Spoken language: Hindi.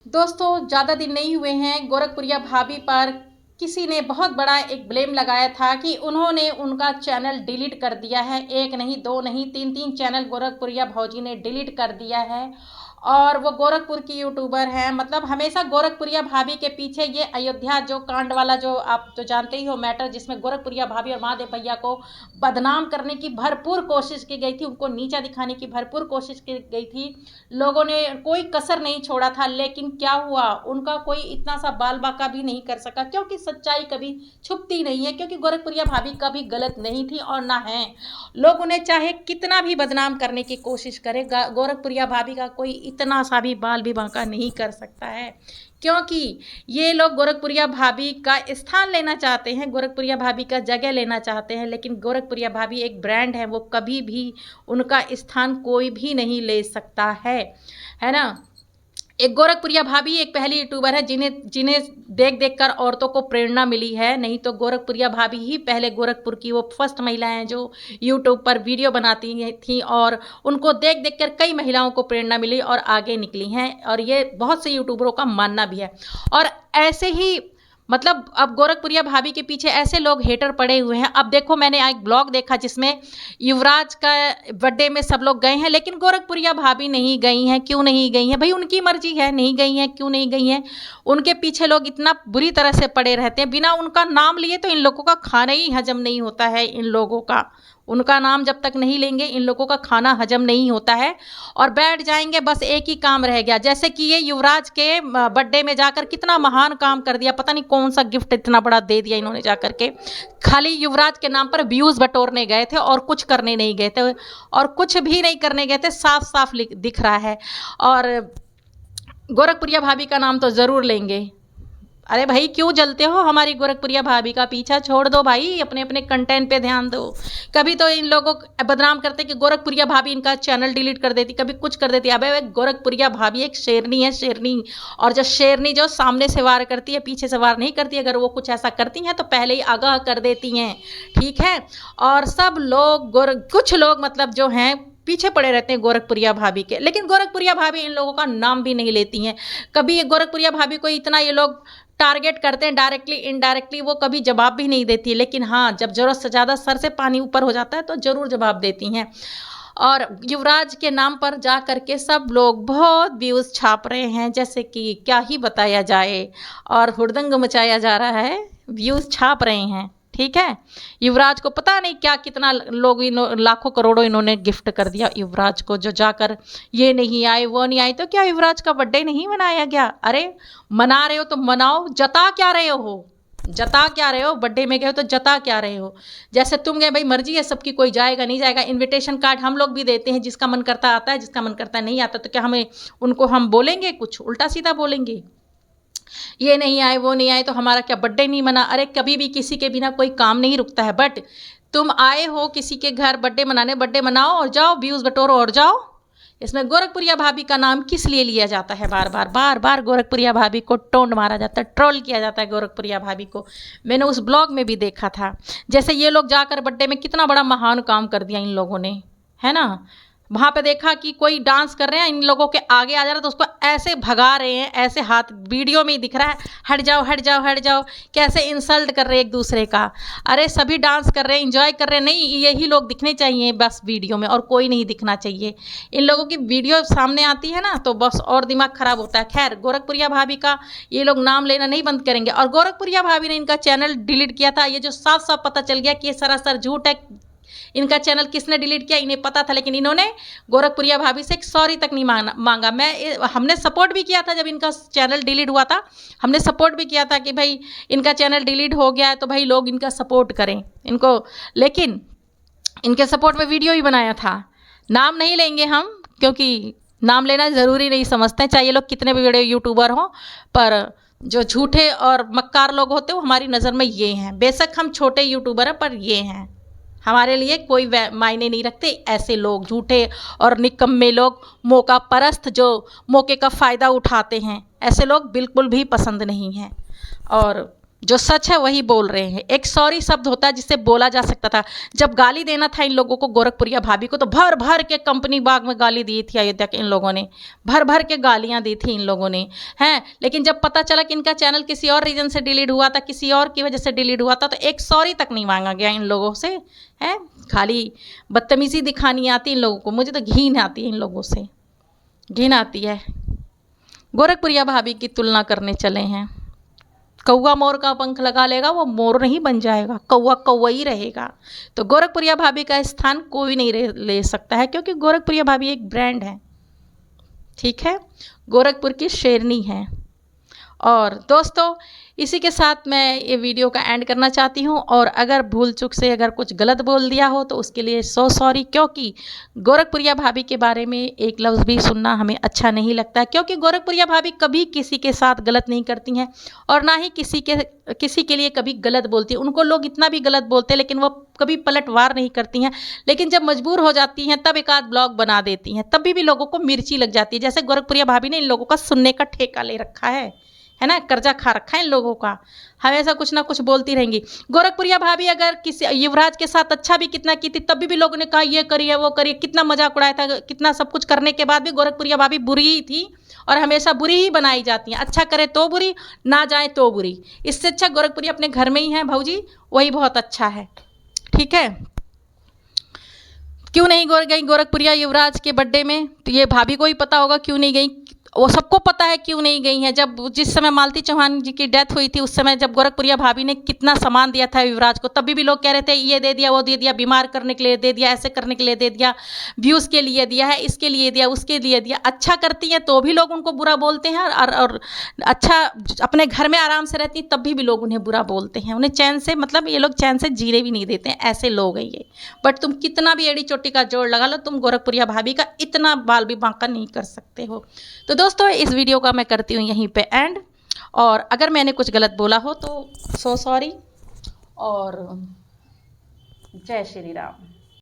दोस्तों ज़्यादा दिन नहीं हुए हैं, गोरखपुरिया भाभी पर किसी ने बहुत बड़ा एक ब्लेम लगाया था कि उन्होंने उनका चैनल डिलीट कर दिया है। एक नहीं, दो नहीं, तीन तीन चैनल गोरखपुरिया भौजी ने डिलीट कर दिया है। और वो गोरखपुर की यूट्यूबर हैं। मतलब हमेशा गोरखपुरिया भाभी के पीछे ये अयोध्या जो कांड वाला, जो आप तो जानते ही हो मैटर, जिसमें गोरखपुरिया भाभी और महादेव भैया को बदनाम करने की भरपूर कोशिश की गई थी, उनको नीचा दिखाने की भरपूर कोशिश की गई थी। लोगों ने कोई कसर नहीं छोड़ा था, लेकिन क्या हुआ, उनका कोई इतना सा बाल बाका भी नहीं कर सका, क्योंकि सच्चाई कभी छुपती नहीं है। क्योंकि गोरखपुरिया भाभी कभी गलत नहीं थी और ना है। लोग उन्हें चाहे कितना भी बदनाम करने की कोशिश करे, गोरखपुरिया भाभी का कोई इतना सा भी बाल भी बांका नहीं कर सकता है। क्योंकि ये लोग गोरखपुरिया भाभी का स्थान लेना चाहते हैं, गोरखपुरिया भाभी का जगह लेना चाहते हैं, लेकिन गोरखपुरिया भाभी एक ब्रांड है, वो कभी भी उनका स्थान कोई भी नहीं ले सकता है ना। एक गोरखपुरिया भाभी एक पहली यूट्यूबर है जिन्हें देख देख कर औरतों को प्रेरणा मिली है। नहीं तो गोरखपुरिया भाभी ही पहले गोरखपुर की वो फर्स्ट महिला हैं जो यूट्यूब पर वीडियो बनाती थी, और उनको देख देख कर कई महिलाओं को प्रेरणा मिली और आगे निकली हैं। और ये बहुत से यूट्यूबरों का मानना भी है। और ऐसे ही मतलब अब गोरखपुरिया भाभी के पीछे ऐसे लोग हेटर पड़े हुए हैं। अब देखो, मैंने एक ब्लॉग देखा जिसमें युवराज का बर्थडे में सब लोग गए हैं, लेकिन गोरखपुरिया भाभी नहीं गई हैं। क्यों नहीं गई हैं भाई? उनकी मर्जी है, नहीं गई हैं। क्यों नहीं गई हैं? उनके पीछे लोग इतना बुरी तरह से पड़े रहते हैं, बिना उनका नाम लिए तो इन लोगों का खाना ही हजम नहीं होता है। इन लोगों का उनका नाम जब तक नहीं लेंगे इन लोगों का खाना हजम नहीं होता है, और बैठ जाएंगे। बस एक ही काम रह गया, जैसे कि ये युवराज के बर्थडे में जाकर कितना महान काम कर दिया, पता नहीं कौन सा गिफ्ट इतना बड़ा दे दिया इन्होंने जाकर के। खाली युवराज के नाम पर व्यूज़ बटोरने गए थे और कुछ करने नहीं गए थे, और कुछ भी नहीं करने गए थे, साफ साफ दिख रहा है। और गोरखपुरिया भाभी का नाम तो ज़रूर लेंगे। अरे भाई, क्यों जलते हो हमारी गोरखपुरिया भाभी का? पीछा छोड़ दो भाई, अपने अपने कंटेंट पे ध्यान दो। कभी तो इन लोगों को बदनाम करते कि गोरखपुरिया भाभी इनका चैनल डिलीट कर देती, कभी कुछ कर देती। अबे गोरखपुरिया भाभी एक शेरनी है, शेरनी। और जो शेरनी जो सामने से वार करती है, पीछे से वार नहीं करती। अगर वो कुछ ऐसा करती हैं तो पहले ही आगाह कर देती हैं, ठीक है। और सब लोग कुछ लोग मतलब जो हैं पीछे पड़े रहते हैं गोरखपुरिया भाभी के, लेकिन गोरखपुरिया भाभी इन लोगों का नाम भी नहीं लेती हैं। कभी गोरखपुरिया भाभी को इतना ये लोग टारगेट करते हैं डायरेक्टली इनडायरेक्टली, वो कभी जवाब भी नहीं देती। लेकिन हाँ, जब ज़रूरत से ज़्यादा सर से पानी ऊपर हो जाता है तो ज़रूर जवाब देती हैं। और युवराज के नाम पर जा करके सब लोग बहुत व्यूज़ छाप रहे हैं, जैसे कि क्या ही बताया जाए। और हुड़दंग मचाया जा रहा है, व्यूज़ छाप रहे हैं, ठीक है। युवराज को पता नहीं क्या कितना लोग लाखों करोड़ों इन्होंने गिफ्ट कर दिया युवराज को, जो जाकर ये नहीं आए वो नहीं आए। तो क्या युवराज का बर्थडे नहीं मनाया गया? अरे मना रहे हो तो मनाओ, जता क्या रहे हो? जता क्या रहे हो? बर्थडे में गए हो तो जता क्या रहे हो? जैसे तुम गए, भाई मर्जी है सबकी, कोई जाएगा नहीं जाएगा। इनविटेशन कार्ड हम लोग भी देते हैं, जिसका मन करता आता है, जिसका मन करता नहीं आता। तो क्या हमें उनको हम बोलेंगे कुछ उल्टा सीधा बोलेंगे? ये नहीं आए वो नहीं आए तो हमारा क्या बर्थडे नहीं मना? अरे कभी भी किसी के बिना कोई काम नहीं रुकता है। बट तुम आए हो किसी के घर बर्थडे मनाने, बर्थडे मनाओ और जाओ, व्यूज़ बटोरो और जाओ। इसमें गोरखपुरिया भाभी का नाम किस लिए लिया जाता है? बार बार बार बार गोरखपुरिया भाभी को टोंड मारा जाता है, ट्रोल किया जाता है गोरखपुरिया भाभी को। मैंने उस ब्लॉग में भी देखा था, जैसे ये लोग जाकर बर्थडे में कितना बड़ा महान काम कर दिया इन लोगों ने, है ना। वहाँ पे देखा कि कोई डांस कर रहे हैं, इन लोगों के आगे आ जा रहा है तो उसको ऐसे भगा रहे हैं, ऐसे हाथ वीडियो में ही दिख रहा है, हट जाओ हट जाओ हट जाओ। कैसे इंसल्ट कर रहे हैं एक दूसरे का। अरे सभी डांस कर रहे हैं, इंजॉय कर रहे हैं, नहीं यही लोग दिखने चाहिए बस वीडियो में, और कोई नहीं दिखना चाहिए। इन लोगों की वीडियो सामने आती है ना तो बस और दिमाग खराब होता है। खैर, गोरखपुरिया भाभी का ये लोग नाम लेना नहीं बंद करेंगे। और गोरखपुरिया भाभी ने इनका चैनल डिलीट किया था, ये जो साफ साफ पता चल गया कि ये सरासर झूठ है। इनका चैनल किसने डिलीट किया इन्हें पता था, लेकिन इन्होंने गोरखपुरिया भाभी से एक सॉरी तक नहीं मांगा। हमने सपोर्ट भी किया था जब इनका चैनल डिलीट हुआ था, हमने सपोर्ट भी किया था कि भाई इनका चैनल डिलीट हो गया है तो भाई लोग इनका सपोर्ट करें इनको। लेकिन इनके सपोर्ट में वीडियो ही बनाया था। नाम नहीं लेंगे हम, क्योंकि नाम लेना ज़रूरी नहीं समझते हैं, चाहे लोग कितने भी बड़े यूट्यूबर हों। पर जो झूठे और मक्कार लोग होते हैं वो हमारी नज़र में ये हैं। बेशक हम छोटे यूट्यूबर हैं, पर ये हैं, हमारे लिए कोई मायने नहीं रखते। ऐसे लोग, झूठे और निकम्मे लोग, मौका परस्त जो मौके का फ़ायदा उठाते हैं, ऐसे लोग बिल्कुल भी पसंद नहीं हैं। और जो सच है वही बोल रहे हैं। एक सॉरी शब्द होता है जिससे बोला जा सकता था। जब गाली देना था इन लोगों को, गोरखपुरिया भाभी को, तो भर भर के कंपनी बाग में गाली दी थी अयोध्या के इन लोगों ने, भर भर के गालियां दी थी इन लोगों ने, हैं। लेकिन जब पता चला कि इनका चैनल किसी और रीजन से डिलीट हुआ था, किसी और की वजह से डिलीट हुआ था, तो एक सॉरी तक नहीं मांगा गया इन लोगों से, है। खाली बदतमीजी दिखानी आती इन लोगों को। मुझे तो घिन आती है इन लोगों से, घिन आती है। गोरखपुरिया भाभी की तुलना करने चले हैं। कौवा मोर का पंख लगा लेगा, वो मोर नहीं बन जाएगा, कौवा कौवा ही रहेगा। तो गोरखपुरिया भाभी का स्थान कोई नहीं ले सकता है, क्योंकि गोरखपुरिया भाभी एक ब्रांड है, ठीक है, गोरखपुर की शेरनी है। और दोस्तों, इसी के साथ मैं ये वीडियो का एंड करना चाहती हूँ। और अगर भूल चूक से अगर कुछ गलत बोल दिया हो तो उसके लिए सो सॉरी, क्योंकि गोरखपुरिया भाभी के बारे में एक लफ्ज़ भी सुनना हमें अच्छा नहीं लगता, क्योंकि गोरखपुरिया भाभी कभी किसी के साथ गलत नहीं करती हैं और ना ही किसी के लिए कभी गलत बोलती हैं। उनको लोग इतना भी गलत बोलते हैं लेकिन वो कभी पलटवार नहीं करती हैं। लेकिन जब मजबूर हो जाती हैं तब एक आध ब्लॉग बना देती हैं, तब भी लोगों को मिर्ची लग जाती है। जैसे गोरखपुरिया भाभी ने इन लोगों का सुनने का ठेका ले रखा है ना, कर्जा खा रखा है इन लोगों का, हमेशा कुछ ना कुछ बोलती रहेंगी। गोरखपुरिया भाभी अगर किसी युवराज के साथ अच्छा भी कितना की थी, तब भी लोगों ने कहा ये करिए वो करिए, कितना मजाक उड़ाया था, कितना सब कुछ करने के बाद भी गोरखपुरिया भाभी बुरी ही थी और हमेशा बुरी ही बनाई जाती हैं। अच्छा करे तो बुरी, ना जाए तो बुरी। इससे अच्छा गोरखपुरिया अपने घर में ही है भाऊजी, वही बहुत अच्छा है, ठीक है। क्यों नहीं गई गोरखपुरिया युवराज के बर्थडे में, तो ये भाभी को ही पता होगा क्यों नहीं गई। वो सबको पता है क्यों नहीं गई हैं। जब जिस समय मालती चौहान जी की डेथ हुई थी, उस समय जब गोरखपुरिया भाभी ने कितना सामान दिया था युवराज को, तभी भी लोग कह रहे थे ये दे दिया, वो दे दिया, बीमार करने के लिए दे दिया, ऐसे करने के लिए दे दिया, व्यूज़ के लिए दिया है, इसके लिए दिया, उसके लिए दिया। अच्छा करती हैं तो भी लोग उनको बुरा बोलते हैं, और अच्छा अपने घर में आराम से रहती तब भी लोग उन्हें बुरा बोलते हैं। उन्हें चैन से, मतलब ये लोग चैन से जीने भी नहीं देते हैं, ऐसे लोग हैं ये। बट तुम कितना भी एड़ी चोटी का जोड़ लगा लो, तुम गोरखपुरिया भाभी का इतना बाल भी बांका नहीं कर सकते हो। तो दोस्तों, इस वीडियो का मैं करती हूँ यहीं पे एंड। और अगर मैंने कुछ गलत बोला हो तो सो सॉरी, और जय श्री राम।